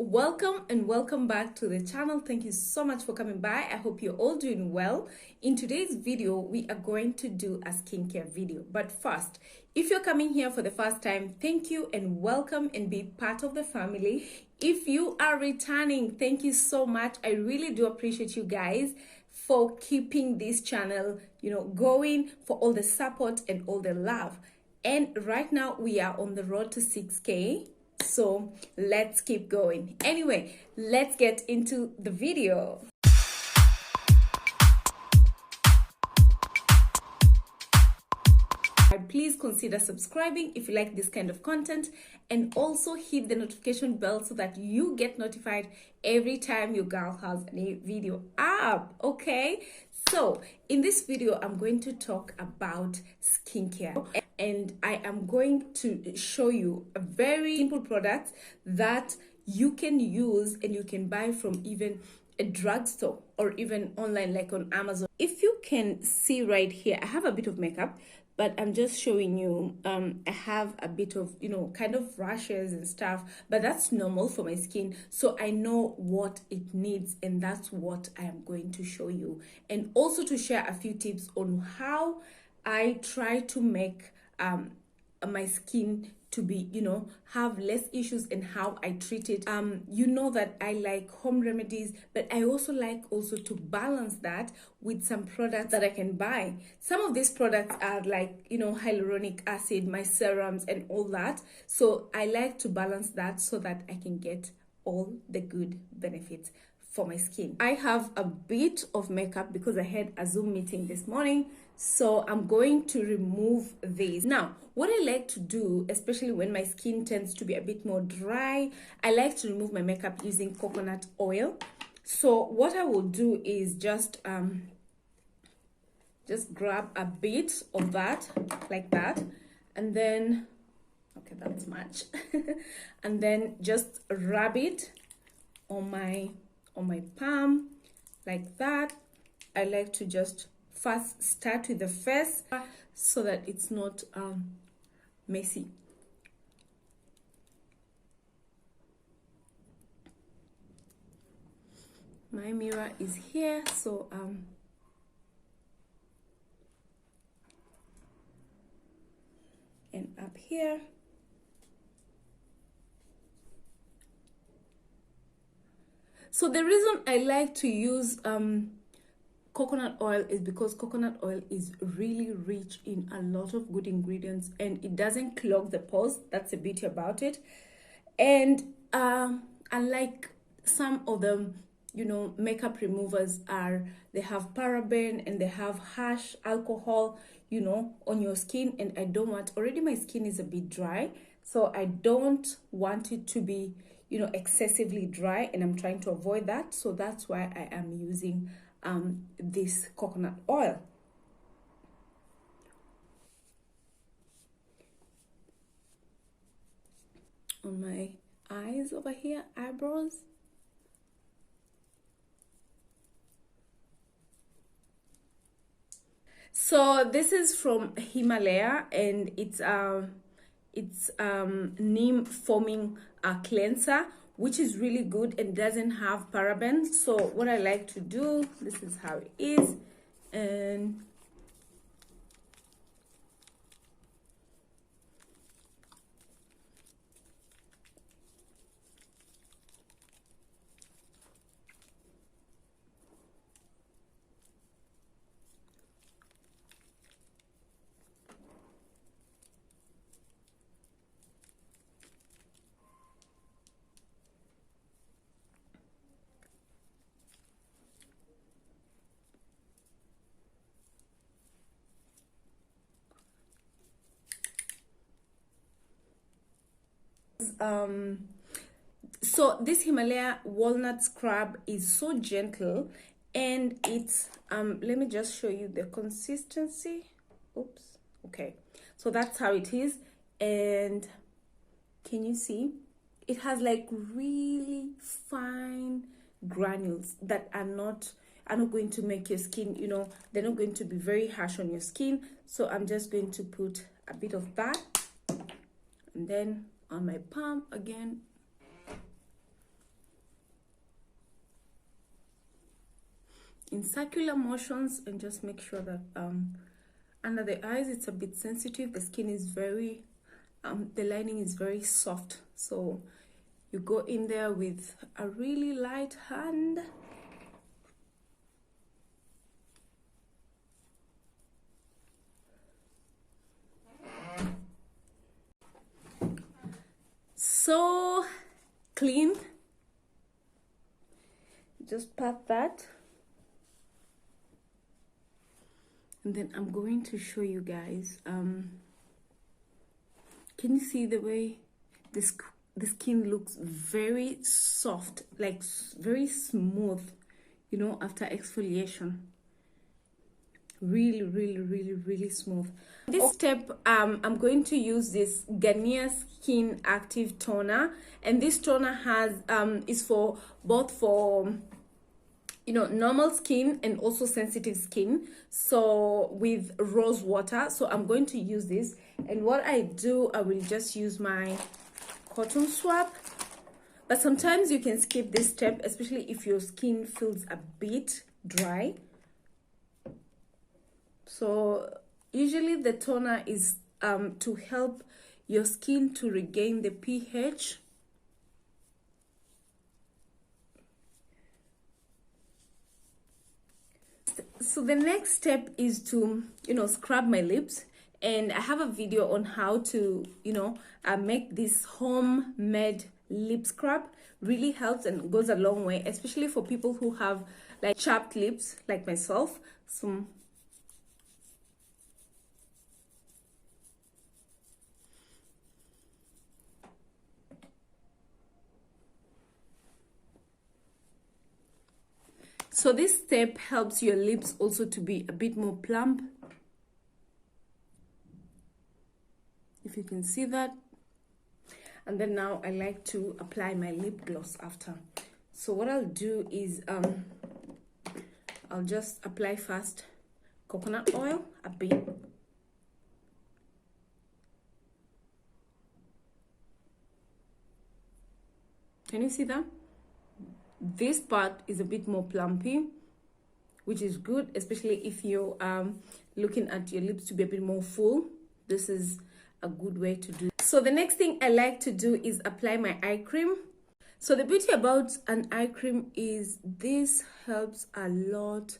welcome and welcome back to the channel. Thank you so much for coming by. I hope you're all doing well. In today's video, we are going to do a skincare video. But first, if you're coming here for the first time, thank you and welcome and be part of the family. If you are returning, thank you so much. I really do appreciate you guys for keeping this channel, going, for all the support and all the love. And right now we are on the road to 6K. So let's keep going. Anyway, let's get into the video. Please consider subscribing if you like this kind of content, and also hit the notification bell so that you get notified every time your girl has a new video up. Okay, so in this video I'm going to talk about skincare, and I am going to show you a very simple product that you can use and you can buy from even a drugstore or even online like on Amazon. If you can see right here, I have a bit of makeup, but I'm just showing you, I have a bit of, kind of rashes and stuff, but that's normal for my skin. So I know what it needs, and that's what I am going to show you. And also to share a few tips on how I try to make my skin to be, have less issues, and how I treat it. You know that I like home remedies, but I also like to balance that with some products that I can buy. Some of these products are like, hyaluronic acid, my serums and all that. So I like to balance that so that I can get all the good benefits for my skin. I have a bit of makeup because I had a Zoom meeting this morning, so I'm going to remove this. Now, what I like to do, especially when my skin tends to be a bit more dry, I like to remove my makeup using coconut oil. So what I will do is just grab a bit of that, like that, and then, okay, that's much, and then just rub it on my palm like that. I like to just first start with the face so that it's not messy. My mirror is here, so and up here. So the reason I like to use coconut oil is because coconut oil is really rich in a lot of good ingredients, and it doesn't clog the pores. That's the beauty about it. And unlike some of the makeup removers, they have paraben and they have harsh alcohol on your skin, and I don't want, already my skin is a bit dry, so I don't want it to be excessively dry, and I'm trying to avoid that. So that's why I am using this coconut oil. On my eyes over here, eyebrows. So this is from Himalaya, and it's neem foaming cleanser, which is really good and doesn't have parabens. So what I like to do, this is how it is, and so this Himalaya walnut scrub is so gentle, and it's let me just show you the consistency. Oops. Okay, so that's how it is. And can you see it has like really fine granules that are not going to make your skin, they're not going to be very harsh on your skin. So I'm just going to put a bit of that, and then on my palm again. in circular motions, and just make sure that under the eyes it's a bit sensitive. The skin is very the lining is very soft, so you go in there with a really light hand. So clean. Just pat that. And then I'm going to show you guys. Can you see the way the skin looks very soft, like very smooth, you know, after exfoliation? Really, really, really, really smooth. This step, I'm going to use this Garnier Skin Active Toner, and this toner has is for both for, you know, normal skin and also sensitive skin, so with rose water. So I'm going to use this, and what I do, I will just use my cotton swab, but sometimes you can skip this step, especially if your skin feels a bit dry. So usually the toner is to help your skin to regain the pH. So the next step is to, you know, scrub my lips, and I have a video on how to, you know, make this homemade lip scrub. Really helps and goes a long way, especially for people who have like chapped lips like myself. So this step helps your lips also to be a bit more plump. If you can see that. And then now I like to apply my lip gloss after. So what I'll do is I'll just apply first coconut oil a bit. Can you see that? This part is a bit more plumpy, which is good, especially if you're looking at your lips to be a bit more full. This is a good way to do. So the next thing I like to do is apply my eye cream. So the beauty about an eye cream is this helps a lot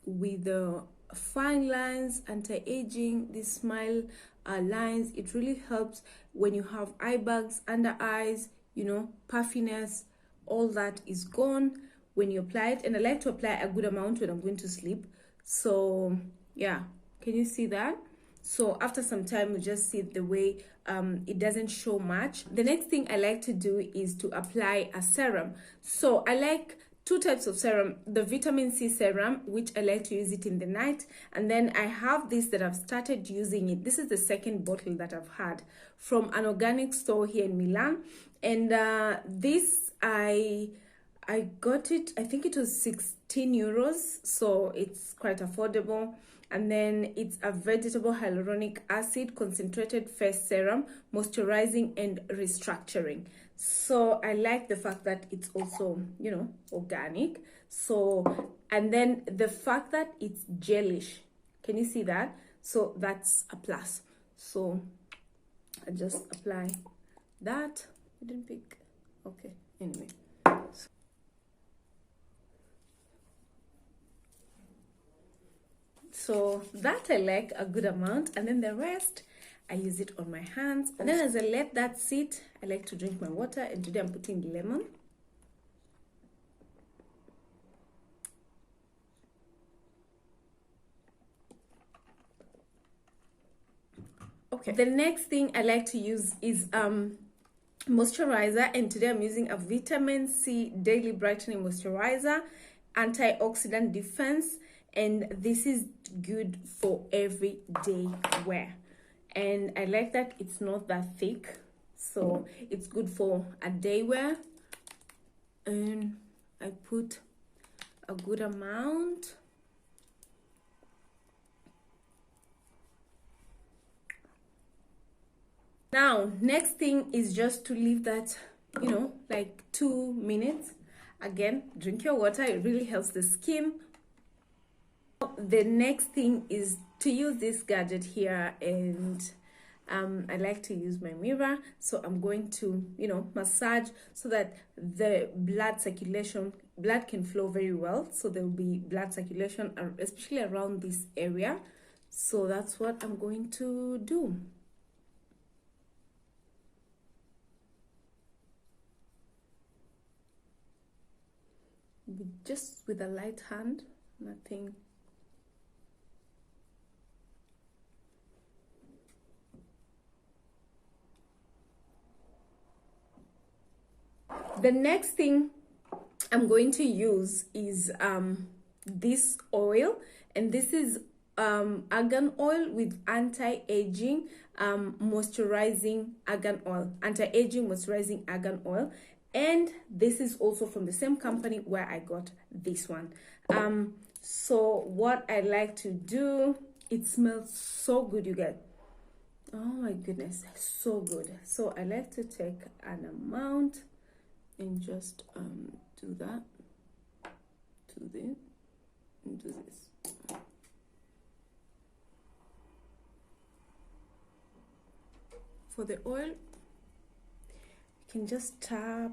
with the fine lines, anti-aging, the smile lines. It really helps when you have eye bags, under eyes, you know, puffiness. All that is gone when you apply it, and I like to apply a good amount when I'm going to sleep. So yeah, can you see that? So after some time, you just see the way it doesn't show much. The next thing I like to do is to apply a serum. So I like two types of serum: the vitamin C serum, which I like to use it in the night, and then I have this that I've started using it. This is the second bottle that I've had from an organic store here in Milan, and this I got it, I think it was 16 euros, so it's quite affordable. And then it's a vegetable hyaluronic acid concentrated face serum, moisturizing and restructuring. So I like the fact that it's also, you know, organic. So, and then the fact that it's gelish, can you see that? So that's a plus. So I just apply that. I didn't pick, okay, anyway. So that I like a good amount, and then the rest I use it on my hands. And then as I let that sit, I like to drink my water, and today I'm putting lemon. Okay, the next thing I like to use is moisturizer, and today I'm using a vitamin C daily brightening moisturizer, antioxidant defense, and this is good for everyday wear. And I like that it's not that thick, so it's good for a day wear. And I put a good amount. Now, next thing is just to leave that, you know, like 2 minutes. Again, drink your water. It really helps the skin. The next thing is to use this gadget here, and I like to use my mirror. So I'm going to, massage so that the blood can flow very well. So there will be blood circulation, especially around this area. So that's what I'm going to do. Just with a light hand, nothing. The next thing I'm going to use is this oil, and this is argan oil with anti-aging moisturizing argan oil, anti-aging moisturizing argan oil. And this is also from the same company where I got this one. So what I like to do, it smells so good, you guys. Oh my goodness, so good. So I like to take an amount and just do that, do this, and do this. For the oil, you can just tap.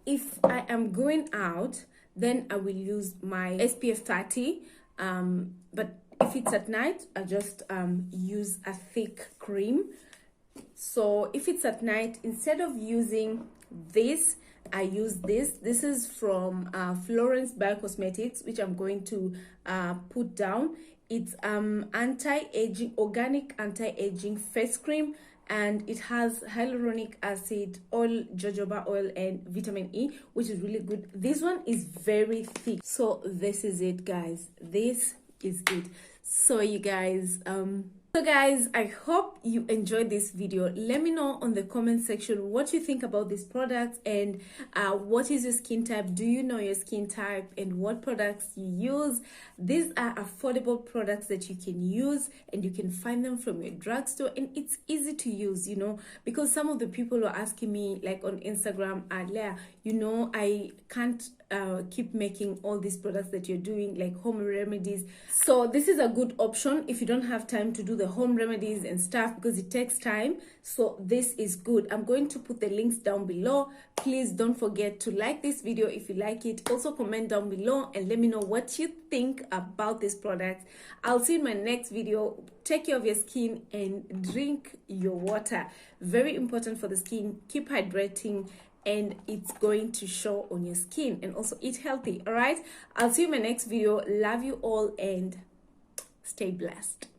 If I am going out, then I will use my SPF 30, but if it's at night, I just use a thick cream. So if it's at night, instead of using this, I use this. This is from Florence Biocosmetics, which I'm going to put down. It's anti-aging, organic anti-aging face cream, and it has hyaluronic acid, oil, jojoba oil, and vitamin E, which is really good. This one is very thick. So this is it, guys. This is it. So you guys, I hope you enjoyed this video. Let me know on the comment section what you think about this product, and what is your skin type. Do you know your skin type and what products you use? These are affordable products that you can use, and you can find them from your drugstore, and it's easy to use, because some of the people were asking me, like on Instagram, Leah, I can't keep making all these products that you're doing, like home remedies. So this is a good option if you don't have time to do the home remedies and stuff, because it takes time. So this is good. I'm going to put the links down below. Please don't forget to like this video if you like it. Also comment down below and let me know what you think about this product. I'll see you in my next video. Take care of your skin and drink your water. Very important for the skin. Keep hydrating, and it's going to show on your skin. And also eat healthy. All right, I'll see you in my next video. Love you all and stay blessed.